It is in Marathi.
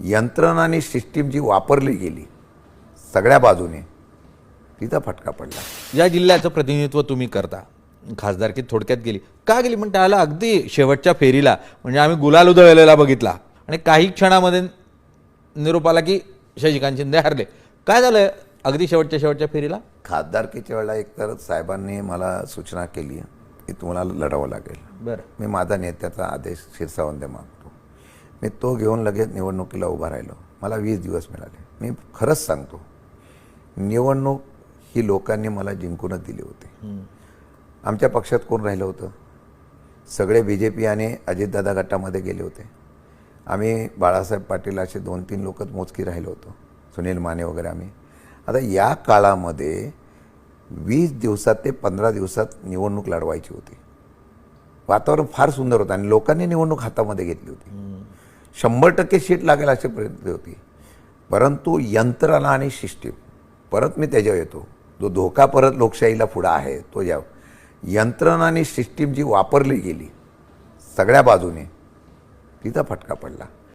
यंत्रणा आणि सिस्टीम जी वापरली गेली सगळ्या बाजूने, तिथं फटका पडला. या जिल्ह्याचं प्रतिनिधित्व तुम्ही करता, खासदारकी थोडक्यात गेली का गेली पण त्याला अगदी शेवटच्या फेरीला म्हणजे आम्ही गुलाल उधळलेला बघितला आणि काही क्षणामध्ये निरोप आला की शशिकांत शिंदे हरले. काय झालं अगदी शेवटच्या फेरीला? खासदारकीच्या वेळेला एकतर साहेबांनी मला सूचना केली की तुम्हाला लढावं लागेल. बरं. मी माझा नेत्याचा आदेश शिरसावंदे मागतो. मी तो घेऊन लगेच निवडणुकीला उभा राहिलो. मला 20 दिवस मिळाले. मी खरंच सांगतो, निवडणूक ही लोकांनी मला जिंकूनच दिली होती. आमच्या पक्षात कोण राहिलं होतं? सगळे BJP आणि अजितदादा गटामध्ये गेले होते. आम्ही बाळासाहेब पाटील असे 2-3 लोकच मोजकी राहिलो होतो, सुनील माने वगैरे. आम्ही आता या काळामध्ये 20 दिवसात ते 15 दिवसात निवडणूक लढवायची होती. वातावरण फार सुंदर होतं आणि लोकांनी निवडणूक हातामध्ये घेतली होती. 100% सीट लागेल अशी परिस्थिती होती. परंतु यंत्रणा आणि सिस्टीम, परत मी त्याच्यावर येतो, जो धोका परत लोकशाहीला पुढं आहे तो या यंत्रणा आणि सिस्टीम जी वापरली गेली सगळ्या बाजूने, तिथं फटका पडला.